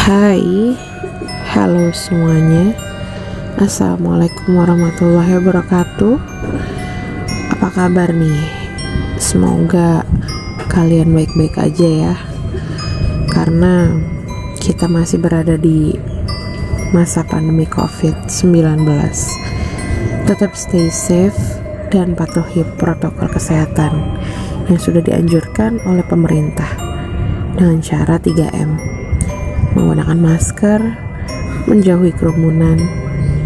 Hai, halo semuanya. Assalamualaikum warahmatullahi wabarakatuh. Apa kabar nih? Semoga kalian baik-baik aja ya. Karena kita masih berada di masa pandemi COVID-19. Tetap stay safe dan patuhi protokol kesehatan yang sudah dianjurkan oleh pemerintah dengan cara 3M. Menggunakan masker, menjauhi kerumunan,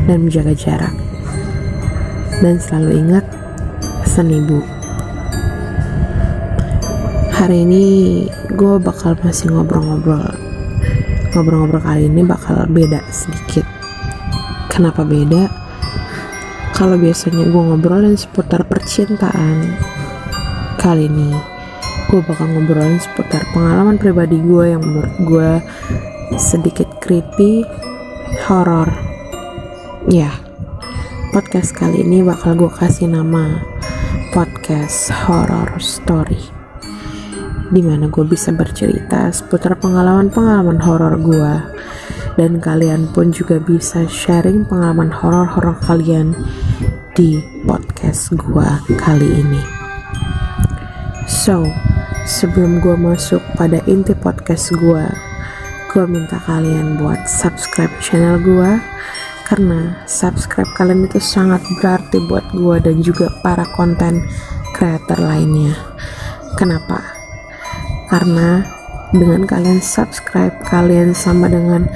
dan menjaga jarak. Dan selalu ingat pesan ibu. Hari ini gue bakal masih ngobrol-ngobrol kali ini bakal beda sedikit. Kenapa beda? Kalau biasanya gue ngobrolin seputar percintaan, kali ini gue bakal ngobrolin seputar pengalaman pribadi gue yang menurut gue sedikit creepy, horor. Ya, podcast kali ini bakal gue kasih nama podcast horror story, dimana gue bisa bercerita seputar pengalaman horor gue, dan kalian pun juga bisa sharing pengalaman horor kalian di podcast gue kali ini. So, sebelum gue masuk pada inti podcast gue minta kalian buat subscribe channel gue, karena subscribe kalian itu sangat berarti buat gue dan juga para konten creator lainnya. Kenapa? Karena dengan kalian subscribe, kalian sama dengan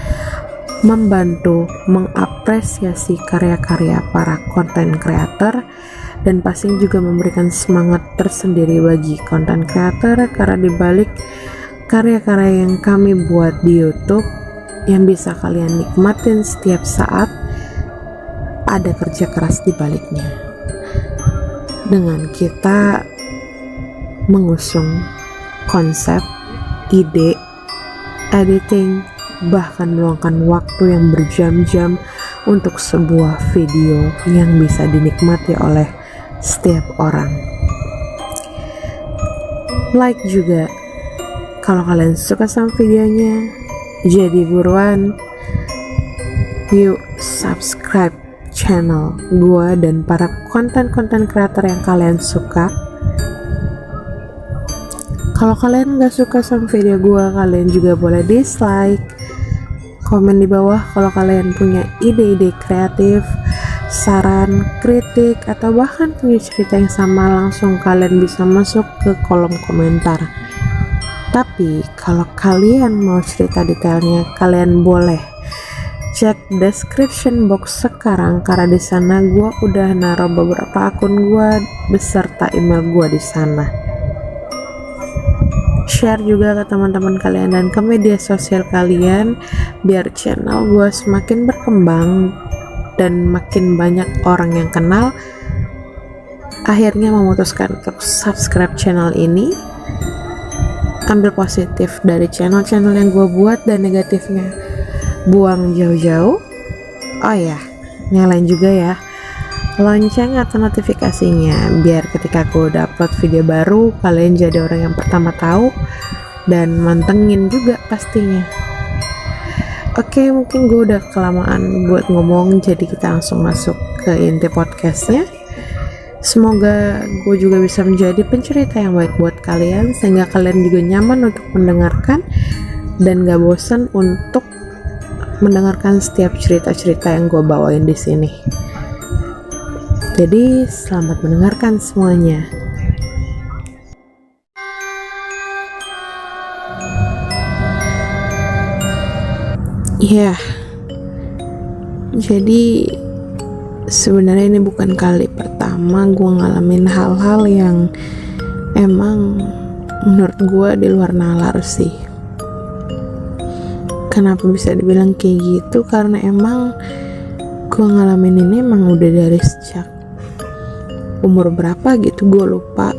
membantu mengapresiasi karya-karya para konten creator, dan pasti juga memberikan semangat tersendiri bagi konten creator, karena dibalik karya-karya yang kami buat di YouTube yang bisa kalian nikmatin setiap saat, ada kerja keras di baliknya. Dengan kita mengusung konsep, ide, editing, bahkan meluangkan waktu yang berjam-jam untuk sebuah video yang bisa dinikmati oleh setiap orang. Like juga kalau kalian suka sama videonya. Jadi buruan yuk subscribe channel gue dan para konten kreator yang kalian suka. Kalau kalian gak suka sama video gue, kalian juga boleh dislike, komen di bawah. Kalau kalian punya ide-ide kreatif, saran, kritik, atau bahkan punya cerita yang sama, langsung kalian bisa masuk ke kolom komentar. Tapi kalau kalian mau cerita detailnya, kalian boleh cek description box sekarang, karena di sana gue udah naruh beberapa akun gue beserta email gue di sana. Share juga ke teman-teman kalian dan ke media sosial kalian, biar channel gue semakin berkembang dan makin banyak orang yang kenal. Akhirnya memutuskan untuk subscribe channel ini. Ambil positif dari channel-channel yang gue buat dan negatifnya buang jauh-jauh. Oh ya, nyalain juga ya lonceng atau notifikasinya, biar ketika gue udah upload video baru, kalian jadi orang yang pertama tahu dan mantengin juga pastinya. Oke, mungkin gue udah kelamaan buat ngomong, jadi kita langsung masuk ke inti podcastnya. Semoga gue juga bisa menjadi pencerita yang baik buat kalian, sehingga kalian juga nyaman untuk mendengarkan dan gak bosan untuk mendengarkan setiap cerita-cerita yang gue bawain di sini. Jadi selamat mendengarkan semuanya. Ya, jadi sebenarnya ini bukan kali pertama pertama gue ngalamin hal-hal yang emang menurut gue di luar nalar sih. Kenapa bisa dibilang kayak gitu? Karena emang gue ngalamin ini emang udah dari sejak umur berapa gitu gue lupa,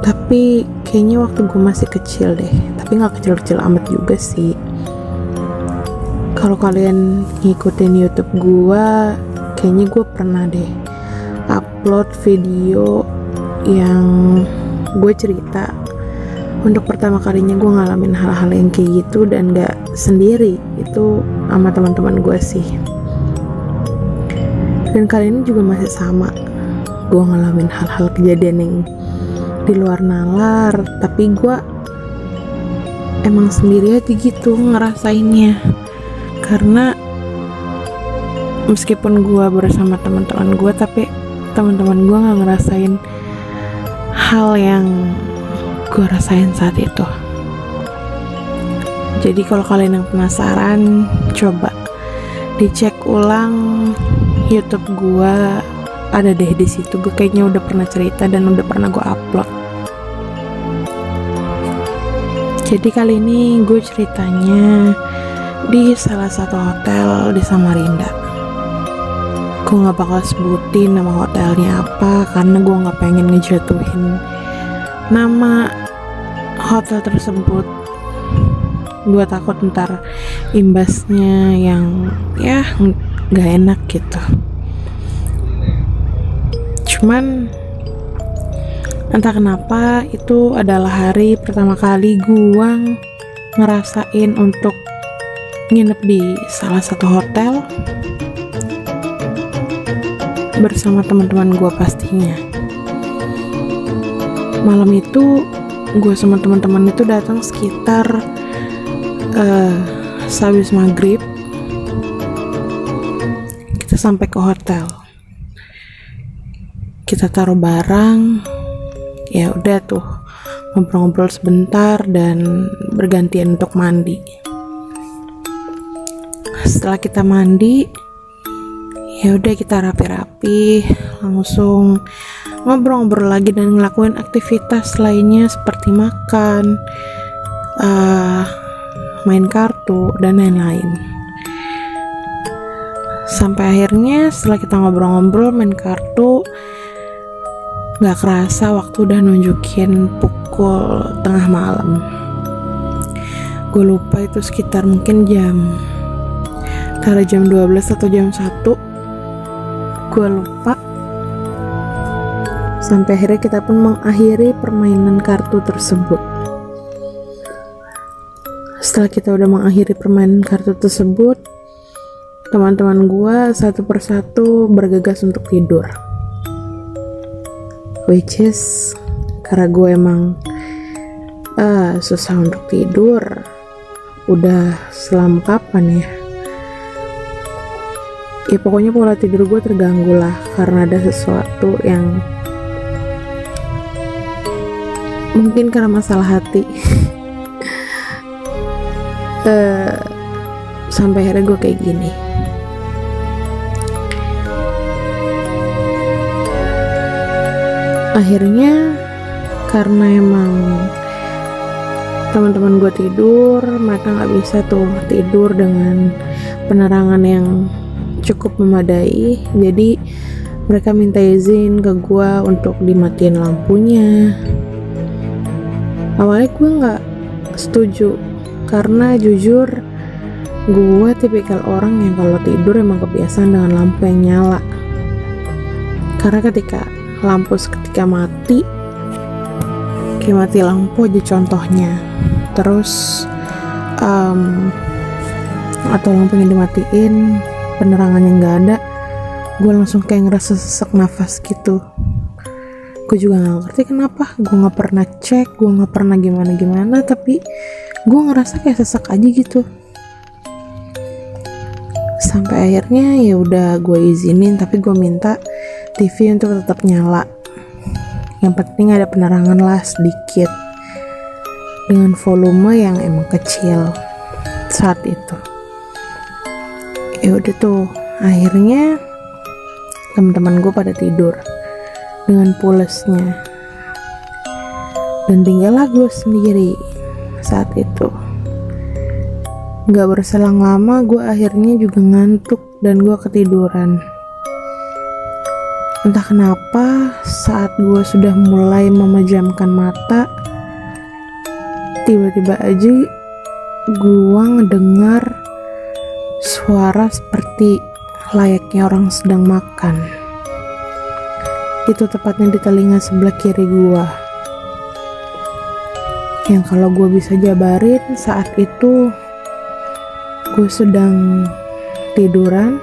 tapi kayaknya waktu gue masih kecil deh, tapi gak kecil-kecil amat juga sih. Kalau kalian ngikutin YouTube gue, kayaknya gue pernah deh upload video yang gue cerita untuk pertama kalinya gue ngalamin hal-hal yang kayak gitu, dan gak sendiri, itu sama teman-teman gue sih. Dan kali ini juga masih sama, gue ngalamin hal-hal kejadian yang di luar nalar, tapi gue emang sendiri aja gitu ngerasainnya. Karena meskipun gue bersama teman-teman gue, tapi teman-teman gue gak ngerasain hal yang gue rasain saat itu. Jadi kalau kalian yang penasaran, coba dicek ulang YouTube gue, ada deh di situ. Gue kayaknya udah pernah cerita dan udah pernah gue upload. Jadi kali ini gue ceritanya di salah satu hotel di Samarinda. Gue gak bakal sebutin nama hotelnya apa, karena gue gak pengen ngejatuhin nama hotel tersebut. Gue takut ntar imbasnya yang ya gak enak gitu. Cuman entah kenapa itu adalah hari pertama kali gue ngerasain untuk nginep di salah satu hotel bersama teman-teman gue pastinya. Malam itu gue sama teman-teman itu datang sekitar sehabis maghrib. Kita sampai ke hotel, kita taruh barang, ya udah tuh ngobrol-ngobrol sebentar dan bergantian untuk mandi. Setelah kita mandi, ya udah kita rapi-rapi, langsung ngobrol-ngobrol lagi dan ngelakuin aktivitas lainnya seperti makan, main kartu dan lain-lain. Sampai akhirnya setelah kita ngobrol-ngobrol main kartu, gak kerasa waktu udah nunjukin pukul tengah malam. Gue lupa itu sekitar mungkin jam 12 atau jam 1, gue lupa. Sampai akhirnya kita pun mengakhiri permainan kartu tersebut. Setelah kita udah mengakhiri permainan kartu tersebut, teman-teman gue satu persatu bergegas untuk tidur. Which is karena gue emang susah untuk tidur udah selama kapan ya. Ya pokoknya pola tidur gue terganggu lah, karena ada sesuatu yang mungkin karena masalah hati. Sampai akhirnya gue kayak gini. Akhirnya karena emang teman-teman gue tidur, mereka nggak bisa tuh tidur dengan penerangan yang cukup memadai. Jadi mereka minta izin ke gue untuk dimatiin lampunya. Awalnya gue nggak setuju, karena jujur gue tipikal orang yang kalau tidur emang kebiasaan dengan lampu yang nyala. Karena ketika lampu seketika mati, kayak mati lampu aja contohnya, terus atau lampunya dimatiin, penerangannya nggak ada, gue langsung kayak ngerasa sesak nafas gitu. Gue juga nggak ngerti kenapa, gue nggak pernah cek, gue nggak pernah gimana, tapi gue ngerasa kayak sesak aja gitu. Sampai akhirnya ya udah gue izinin, tapi gue minta TV untuk tetap nyala. Yang penting ada penerangan lah sedikit, dengan volume yang emang kecil saat itu. Ya udah tuh, akhirnya teman-teman gue pada tidur dengan pulesnya, dan tinggallah gue sendiri saat itu. Gak berselang lama gue akhirnya juga ngantuk dan gue ketiduran. Entah kenapa saat gue sudah mulai memejamkan mata, tiba-tiba aja gue ngedengar suara seperti layaknya orang sedang makan. Itu tepatnya di telinga sebelah kiri gue. Yang kalau gue bisa jabarin, saat itu gue sedang tiduran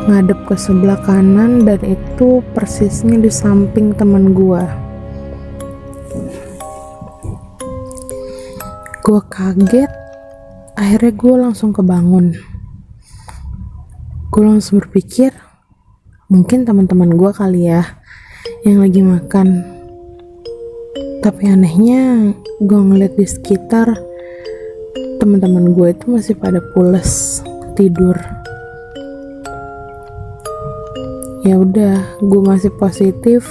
ngadep ke sebelah kanan, dan itu persisnya di samping teman gue. Gue kaget, akhirnya gue langsung kebangun. Gue langsung berpikir, mungkin teman-teman gue kali ya yang lagi makan. Tapi anehnya gue ngeliat di sekitar, teman-teman gue itu masih pada pules tidur. Ya udah, gue masih positif.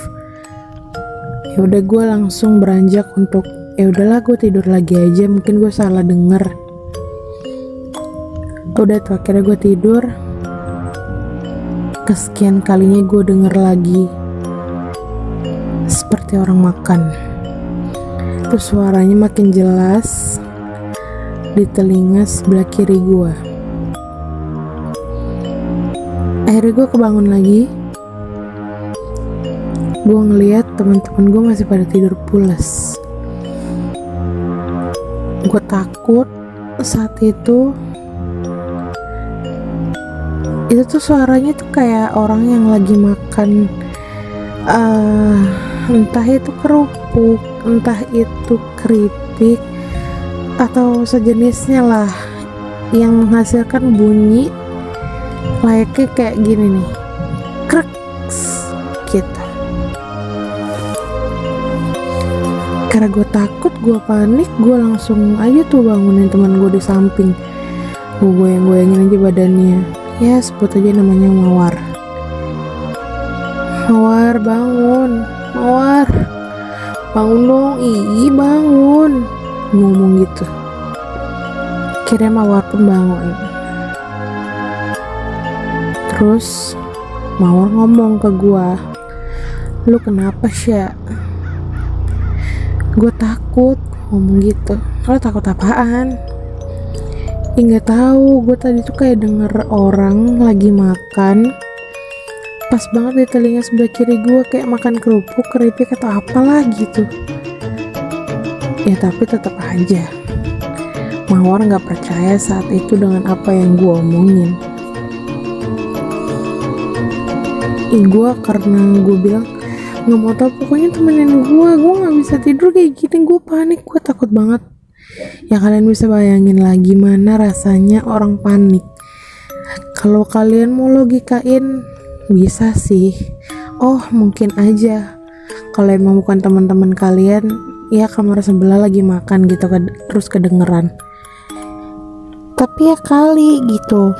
Ya udah, gue langsung beranjak untuk ya udahlah gue tidur lagi aja, mungkin gue salah denger. Udah tuh, akhirnya gue tidur. Kesekian kalinya gue denger lagi seperti orang makan. Terus suaranya makin jelas di telinga sebelah kiri gue. Akhirnya gue kebangun lagi. Gue ngeliat teman-teman gue masih pada tidur pules. Gue takut saat itu. Itu tuh suaranya tuh kayak orang yang lagi makan, entah itu kerupuk, entah itu keripik, atau sejenisnya lah, yang menghasilkan bunyi layaknya kayak gini nih, kreks gitu. Karena gue takut, gue panik, gue langsung aja tuh bangunin teman gue di samping. Gue goyang-goyangin aja badannya. Ya sebut aja namanya Mawar. Mawar bangun, Mawar bangun dong, ih bangun, ngomong gitu. Akhirnya Mawar pun bangun. Terus Mawar ngomong ke gua, lu kenapa Sya? Gue takut, ngomong gitu. Lo takut apaan? Nggak tahu, gue tadi tuh kayak denger orang lagi makan, pas banget di telinga sebelah kiri gue, kayak makan kerupuk, keripik atau apalah gitu. Ya tapi tetap aja Mawar nggak percaya saat itu dengan apa yang gue omongin. Gue karena gue bilang nggak mau tahu, pokoknya temenin gue nggak bisa tidur kayak gini, gue panik, gue takut banget. Ya kalian bisa bayangin lah gimana rasanya orang panik. Kalau kalian mau logikain bisa sih, oh mungkin aja kalau emang bukan teman-teman kalian, ya kamar sebelah lagi makan gitu terus kedengeran. Tapi ya kali gitu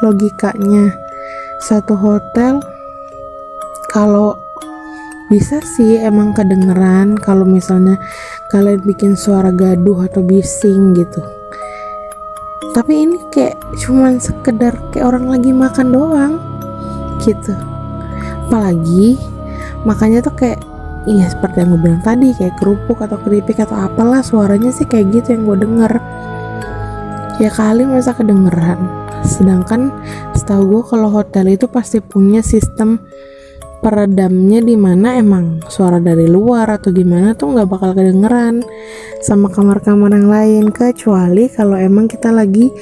logikanya, satu hotel kalau bisa sih emang kedengeran kalau misalnya kalian bikin suara gaduh atau bising gitu. Tapi ini kayak cuman sekedar kayak orang lagi makan doang gitu. Apalagi makanya tuh kayak, iya seperti yang gue bilang tadi, kayak kerupuk atau keripik atau apalah, suaranya sih kayak gitu yang gue denger. Ya kali masa kedengeran. Sedangkan setahu gue kalau hotel itu pasti punya sistem peredamnya, dimana emang suara dari luar atau gimana tuh nggak bakal kedengeran sama kamar-kamar yang lain, kecuali kalau emang kita lagi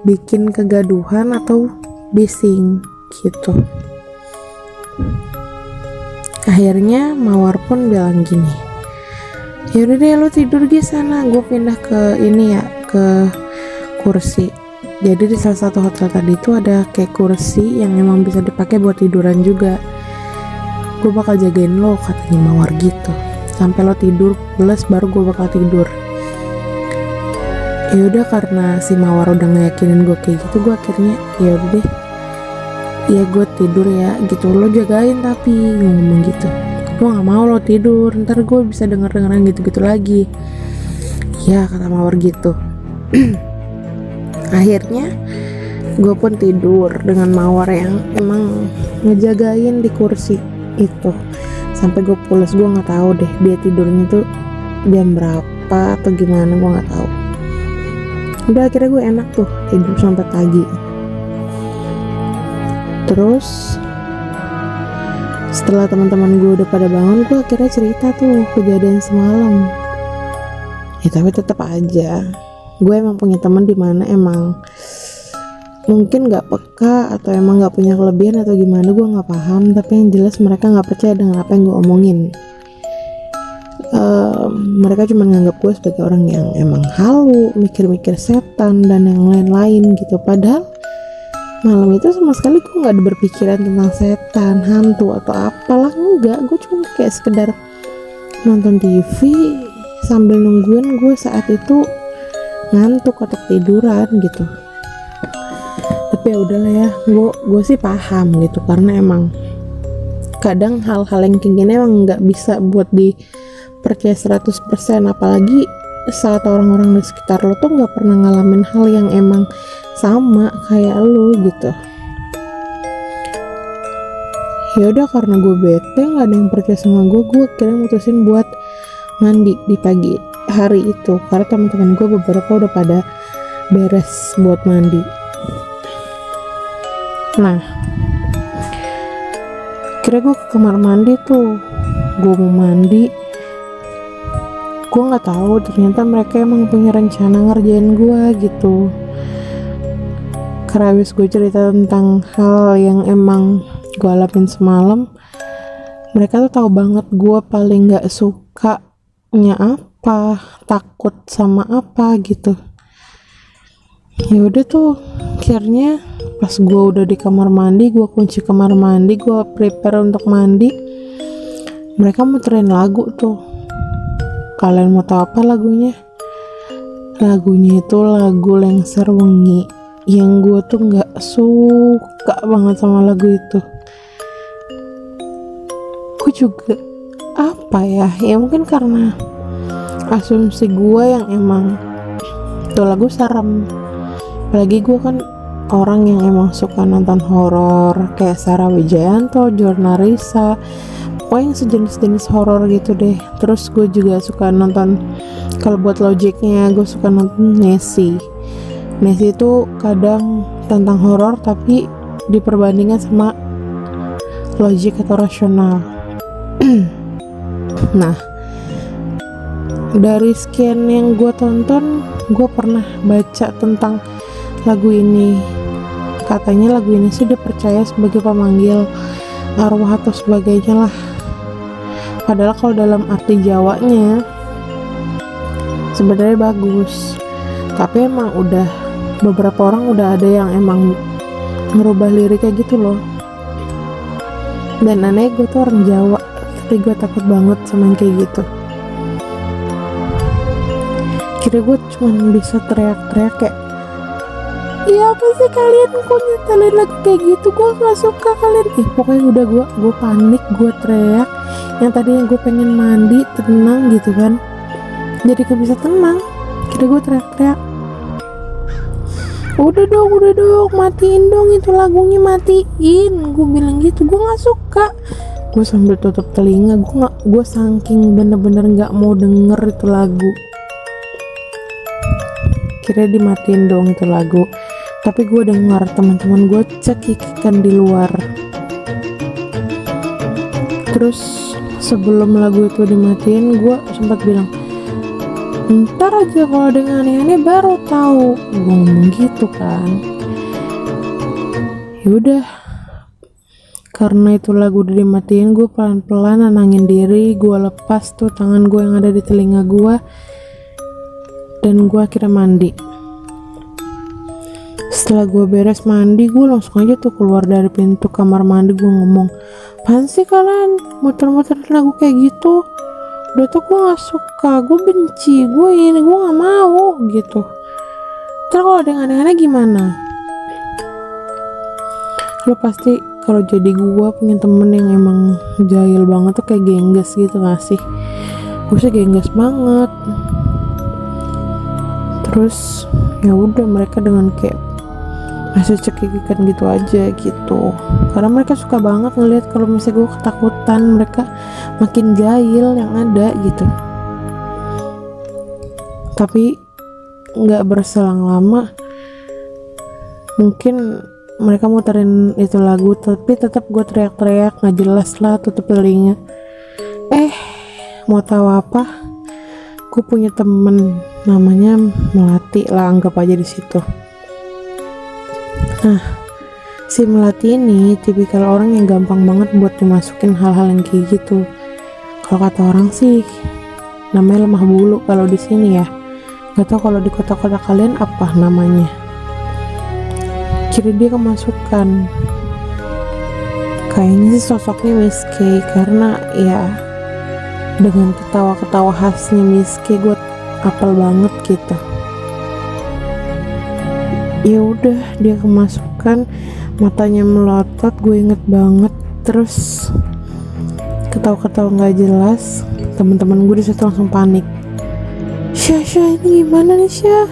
bikin kegaduhan atau bising gitu. Akhirnya Mawar pun bilang gini, yaudah deh lo tidur di sana, gue pindah ke ini ya, ke kursi. Jadi di salah satu hotel tadi itu ada kayak kursi yang emang bisa dipakai buat tiduran juga. Gue bakal jagain lo, katanya Mawar gitu, sampai lo tidur plus baru gue bakal tidur. Ya udah, karena si Mawar udah ngeyakinin gue kayak gitu, gue akhirnya ya udah deh, ya gue tidur ya gitu, lo jagain tapi ngomong gitu. Gue nggak mau lo tidur, ntar gue bisa denger-dengeran gitu-gitu lagi. Ya kata Mawar gitu. Akhirnya gue pun tidur dengan Mawar yang emang ngejagain di kursi itu sampai gue pulas. Gue nggak tahu deh dia tidurnya tuh jam berapa atau gimana, gue nggak tahu. Udah akhirnya gue enak tuh tidur sampai pagi. Terus setelah teman-teman gue udah pada bangun, gue akhirnya cerita tuh kejadian semalam. Ya tapi tetap aja gue emang punya teman dimana emang mungkin nggak peka atau emang nggak punya kelebihan atau gimana, gue nggak paham. Tapi yang jelas mereka nggak percaya dengan apa yang gue omongin. Mereka cuma nganggap gue sebagai orang yang emang halu, mikir-mikir setan dan yang lain-lain gitu. Padahal malam itu sama sekali gue nggak ada berpikiran tentang setan, hantu atau apalah, enggak. Gue cuma kayak sekedar nonton TV sambil nungguin gue saat itu ngantuk atau tiduran gitu. Tapi ya udahlah ya, gue sih paham gitu, karena emang kadang hal-hal yang kayak gini emang nggak bisa buat dipercaya 100%, apalagi saat orang-orang di sekitar lo tuh nggak pernah ngalamin hal yang emang sama kayak lo gitu. Ya udah, karena gue bete nggak ada yang percaya sama gue akhirnya mutusin buat mandi di pagi hari itu, karena teman-teman gue beberapa udah pada beres buat mandi. Nah, kira gue ke kamar mandi tuh, gue mau mandi, gue nggak tahu ternyata mereka emang punya rencana ngerjain gue gitu. Karena habis gue cerita tentang hal yang emang gue alamin semalam, mereka tuh tahu banget gue paling nggak sukanya apa, takut sama apa gitu. Ya udah tuh, akhirnya pas gue udah di kamar mandi, gue kunci kamar mandi, gue prepare untuk mandi, mereka muterin lagu tuh. Kalian mau tahu apa lagunya? Lagunya itu lagu Lengser Wengi, yang gue tuh nggak suka banget sama lagu itu. Gue juga apa ya mungkin karena asumsi gue yang emang itu lagu serem. Apalagi gue kan orang yang emang suka nonton horor kayak Sarah Wijayanto, Jorna Risa, pokoknya yang sejenis-jenis horor gitu deh. Terus gue juga suka nonton, kalau buat logiknya gue suka nonton Nessie itu kadang tentang horor tapi diperbandingkan sama logik atau rasional. Nah, dari sekian yang gue tonton, gue pernah baca tentang lagu ini. Katanya lagu ini sih dipercaya sebagai pemanggil arwah atau sebagainya lah. Padahal kalau dalam arti Jawanya sebenarnya bagus, tapi emang udah beberapa orang udah ada yang emang merubah liriknya gitu loh. Dan aneh, gue tuh orang Jawa tapi gue takut banget sama yang kayak gitu. Kira gue cuma bisa teriak-teriak kayak, iya apa sih kalian kok nyetelin lagu kayak gitu, gue gak suka kalian. Pokoknya udah gue panik, gue teriak. Yang tadinya gue pengen mandi tenang gitu kan, jadi gak bisa tenang. Kira gue teriak-teriak, udah dong matiin dong itu lagunya, matiin. Gue bilang gitu, gue gak suka. Gue sambil tutup telinga, gue saking bener-bener gak mau denger itu lagu. Kira dimatiin dong itu lagu, tapi gue dengar teman-teman gue cekikikan di luar. Terus sebelum lagu itu dimatiin, gue sempat bilang, ntar aja kalau ada yang aneh-aneh baru tahu. Gue ngomong gitu kan. Yaudah, karena itu lagu udah dimatiin, gue pelan-pelan nenangin diri. Gue lepas tuh tangan gue yang ada di telinga gue, dan gue akhirnya mandi. Setelah gue beres mandi, gue langsung aja tuh keluar dari pintu kamar mandi. Gue ngomong, apaan sih kalian muter-muter lagu kayak gitu? Udah tuh gue gak suka, gue benci, gue gak mau gitu. Terus kalau ada yang aneh-aneh gimana? Lo pasti kalau jadi gue punya temen yang emang jahil banget tuh kayak gengges gitu gak sih? Gue sih gengges banget. Terus ya udah mereka dengan kayak masih cekikikan gitu aja gitu, karena mereka suka banget ngelihat kalau misalnya gue ketakutan, mereka makin jahil yang ada gitu. Tapi nggak berselang lama mungkin mereka muterin itu lagu, tapi tetap gue teriak-teriak nggak jelas lah, tutup telinga. Mau tahu apa, gue punya temen namanya Melati lah, anggap aja di situ. Nah, si Melati ini tipikal orang yang gampang banget buat dimasukin hal-hal yang kayak gitu. Kalau kata orang sih namanya lemah bulu kalau di sini ya. Gak tau kalau di kota-kota kalian apa namanya. Jadi dia kemasukan. Kayaknya sih sosoknya Miss K, karena ya dengan ketawa-ketawa khasnya Miss K gue apal banget gitu. Ya udah, dia kemasukan, matanya melotot, gue inget banget. Terus ketawa-ketawa nggak jelas, teman-teman gue disitu langsung panik. Syah, ini gimana nih Syah?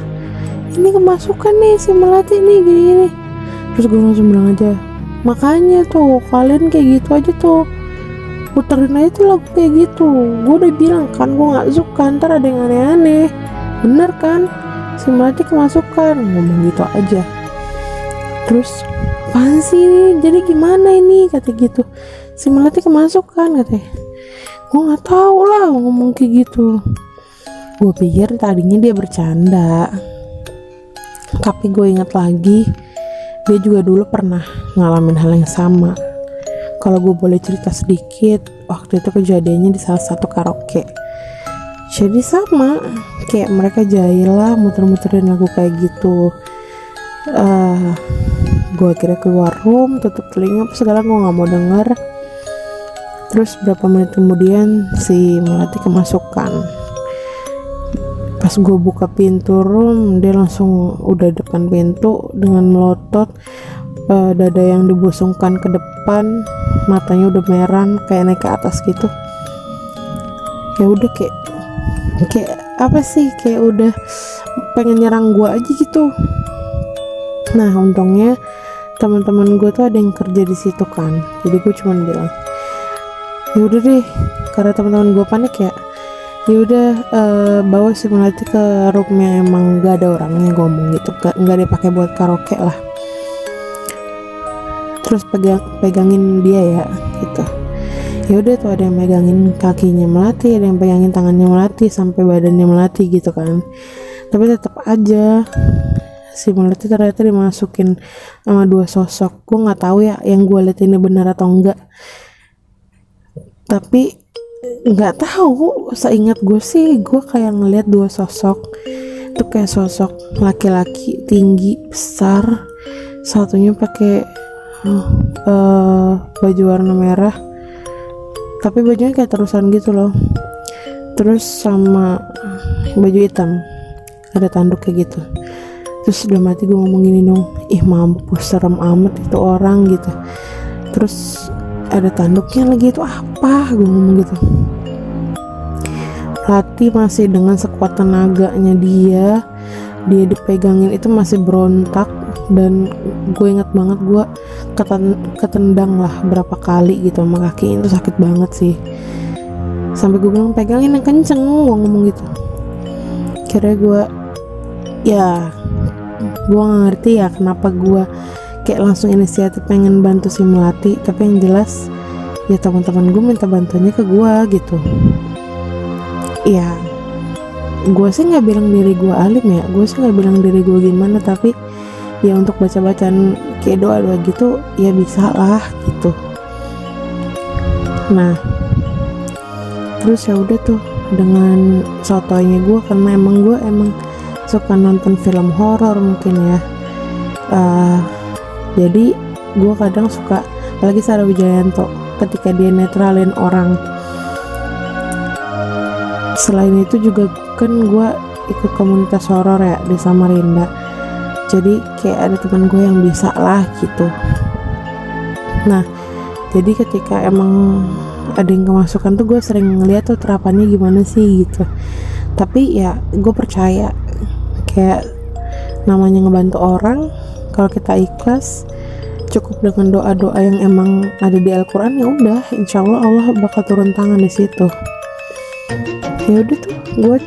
Ini kemasukan nih si Melati nih gini-gini. Terus gue langsung bilang aja, makanya tuh kalian kayak gitu aja tuh, puterin aja tuh lagu kayak gitu. Gue udah bilang kan gue nggak suka, ntar ada yang aneh-aneh. Bener kan? Si Melati kemasukan, ngomong gitu aja. Terus apaan sih, jadi gimana ini, kata gitu. Si Melati kemasukan, katanya. Gue nggak tahu lah ngomong kayak gitu. Gue pikir tadinya dia bercanda, tapi gue ingat lagi dia juga dulu pernah ngalamin hal yang sama. Kalau gue boleh cerita sedikit, waktu itu kejadiannya di salah satu karaoke. Jadi sama kayak mereka jahil lah, muter-muterin lagu kayak gitu. Gue akhirnya keluar room, tutup telinga segala, gue nggak mau denger. Terus berapa menit kemudian si Melati kemasukan. Pas gue buka pintu room, dia langsung udah depan pintu dengan melotot, dada yang dibusungkan ke depan, matanya udah merah kayak naik ke atas gitu. Ya udah kayak apa sih, kayak udah pengen nyerang gue aja gitu. Nah untungnya teman-teman gue tuh ada yang kerja di situ kan, jadi gue cuman bilang ya udah deh, karena teman-teman gue panik ya udah bawa si Melati ke roomnya, emang gak ada orangnya, ngomong gitu, nggak dipakai buat karaoke lah. Terus pegangin dia ya gitu. Ya udah tuh, ada yang megangin kakinya Melati, ada yang pegangin tangannya Melati sampai badannya Melati gitu kan. Tapi tetap aja si Melati ternyata dimasukin sama dua sosok. Gue nggak tahu ya yang gue lihat ini benar atau enggak, tapi nggak tahu, seingat gue sih gue kayak ngeliat dua sosok itu, kayak sosok laki-laki tinggi besar, satunya pakai baju warna merah tapi bajunya kayak terusan gitu loh, terus sama baju hitam ada tanduk kayak gitu. Terus udah mati gue ngomong gini dong, ih mampus, serem amat itu orang gitu. Terus ada tanduknya lagi, itu apa, gue ngomong gitu. Melati masih dengan sekuat tenaganya dia dipegangin itu masih berontak, dan gue inget banget gue ketendang lah berapa kali gitu sama kakinya, itu sakit banget sih. Sampai gue bilang pegangin yang kenceng, gue ngomong gitu. Kira gue gak ngerti ya kenapa gue kayak langsung inisiatif pengen bantu si Melati, tapi yang jelas ya teman-teman gue minta bantuannya ke gue gitu. Ya gue sih nggak bilang diri gue alim ya, gue sih nggak bilang diri gue gimana, tapi ya untuk baca-bacaan kayak doa-doa gitu ya bisa lah gitu. Nah terus ya udah tuh, dengan sotonya gue, karena gue emang suka nonton film horor mungkin ya, jadi gue kadang suka, apalagi Sarah Wijayanto ketika dia netralin orang. Selain itu juga kan gue ikut komunitas horor ya di Samarinda, jadi kayak ada teman gue yang bisa lah gitu. Nah jadi ketika emang ada yang kemasukan tuh gue sering ngeliat tuh terapannya gimana sih gitu. Tapi ya gue percaya kayak namanya ngebantu orang, kalau kita ikhlas cukup dengan doa-doa yang emang ada di Al-Quran, ya udah insya Allah bakal turun tangan di situ. Ya udah tuh gue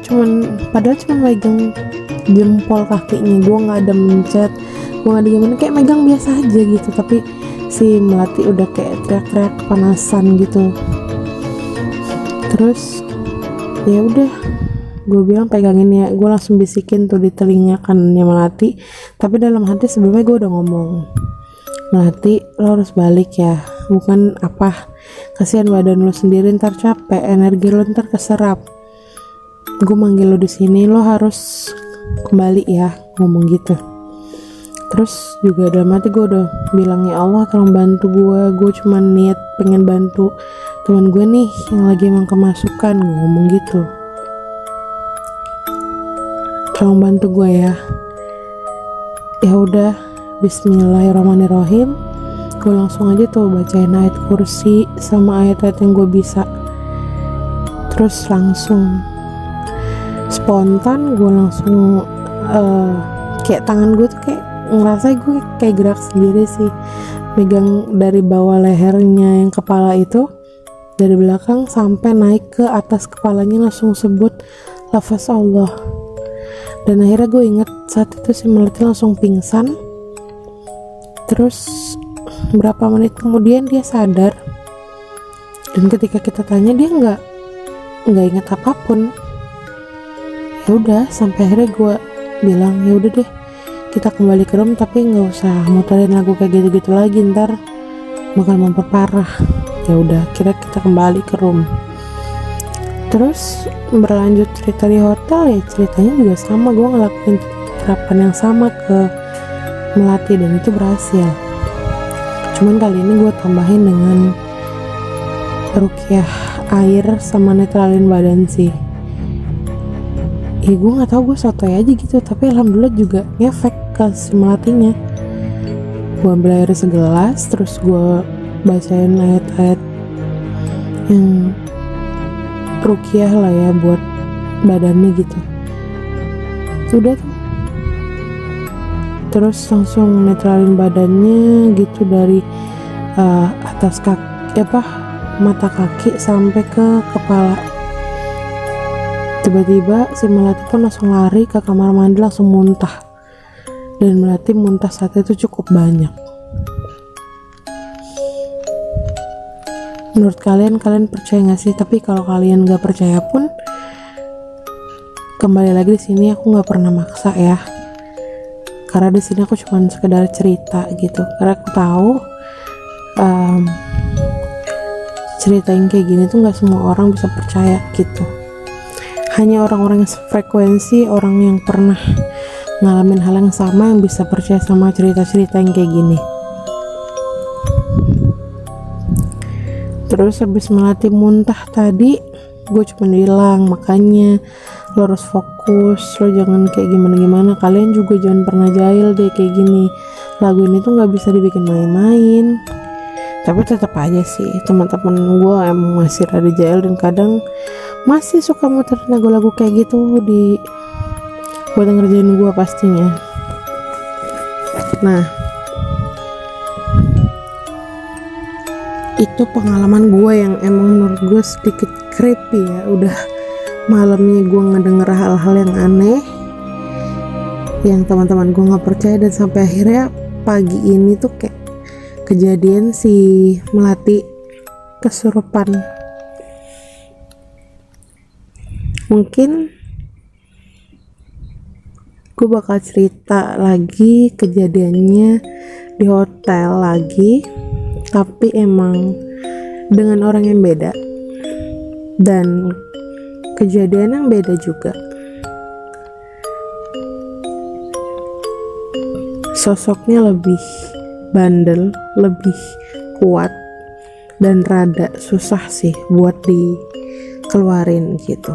padahal cuman megang jempol kakinya, gue nggak ada mencet, gue nggak ada gimana, kayak megang biasa aja gitu, tapi si Melati udah kayak teriak-teriak kepanasan gitu. Terus ya udah gue bilang pegangin ya, gue langsung bisikin tuh di telinga kanannya Melati, tapi dalam hati sebelumnya gue udah ngomong, Melati lo harus balik ya, bukan apa, kasihan badan lo sendiri ntar capek, energi lo ntar keserap, gue manggil lo di sini, lo harus kembali ya, ngomong gitu. Terus juga dalam hati gue udah bilang, ya Allah tolong bantu gue cuma niat pengen bantu teman gue nih yang lagi emang kemasukan, gue ngomong gitu, tolong bantu gue ya. Ya udah, Bismillahirrahmanirrahim, gue langsung aja tuh bacain ayat kursi sama ayat-ayat yang gue bisa. Terus langsung spontan gue langsung kayak tangan gue tuh kayak ngerasa gue kayak gerak sendiri sih, megang dari bawah lehernya yang kepala itu, dari belakang sampai naik ke atas kepalanya, langsung sebut lafaz Allah. Dan akhirnya gue inget saat itu si Melati langsung pingsan. Terus berapa menit kemudian dia sadar, dan ketika kita tanya dia nggak ingat apapun. Ya udah, sampai akhirnya gue bilang ya udah deh kita kembali ke room, tapi nggak usah muterin lagu kayak gitu-gitu lagi, ntar bakal memperparah. Ya udah, kira kita kembali ke room. Terus berlanjut cerita di hotel, ya ceritanya juga sama, gue ngelakuin terapan yang sama ke Melati dan itu berhasil. Cuman kali ini gue tambahin dengan ruqyah air sama netralin badan sih. Ya gue nggak tahu, gue sotoy aja gitu, tapi alhamdulillah juga ngefek ke si Melatinya. Gue ambil air segelas, terus gue bacain ayat-ayat yang ruqyah lah ya buat badannya gitu. Udah tuh, terus langsung netralin badannya gitu dari atas kaki mata kaki sampai ke kepala. Tiba-tiba si Melati pun langsung lari ke kamar mandi, langsung muntah, dan Melati muntah saat itu cukup banyak. Menurut kalian percaya nggak sih? Tapi kalau kalian nggak percaya pun, kembali lagi di sini aku nggak pernah maksa ya, karena di sini aku cuma sekedar cerita gitu, karena aku tahu cerita yang kayak gini tuh nggak semua orang bisa percaya gitu. Hanya orang-orang yang sefrekuensi, orang yang pernah ngalamin hal yang sama yang bisa percaya sama cerita-cerita yang kayak gini. Terus habis Melati muntah tadi, gue cuma bilang, makanya lo harus fokus, lo jangan kayak gimana-gimana, kalian juga jangan pernah jahil deh kayak gini, lagu ini tuh gak bisa dibikin main-main. Tapi tetap aja sih teman-teman gue emang masih rada jahil, dan kadang masih suka muter lagu-lagu kayak gitu buat ngerjain gue pastinya. Nah, itu pengalaman gue yang emang menurut gue sedikit creepy ya. Udah malamnya gue ngedenger hal-hal yang aneh yang teman-teman gue nggak percaya, dan sampai akhirnya pagi ini tuh kayak kejadian si Melati kesurupan. Mungkin gue bakal cerita lagi kejadiannya di hotel lagi, tapi emang dengan orang yang beda dan kejadian yang beda juga. Sosoknya lebih bandel, lebih kuat, dan rada susah sih buat dikeluarin gitu.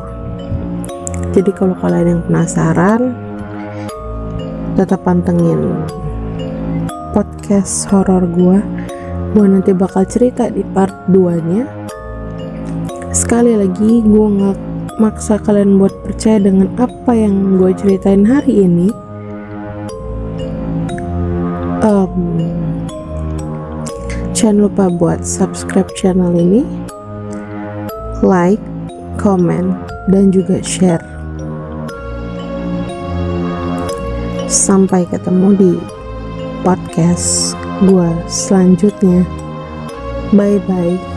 Jadi kalau kalian yang penasaran, tetap pantengin podcast horor gua gue nanti bakal cerita di part 2 nya. Sekali lagi gue gak maksa kalian buat percaya dengan apa yang gue ceritain hari ini. Jangan lupa buat subscribe channel ini, like, comment, dan juga share. Sampai ketemu di podcast gue selanjutnya. Bye bye.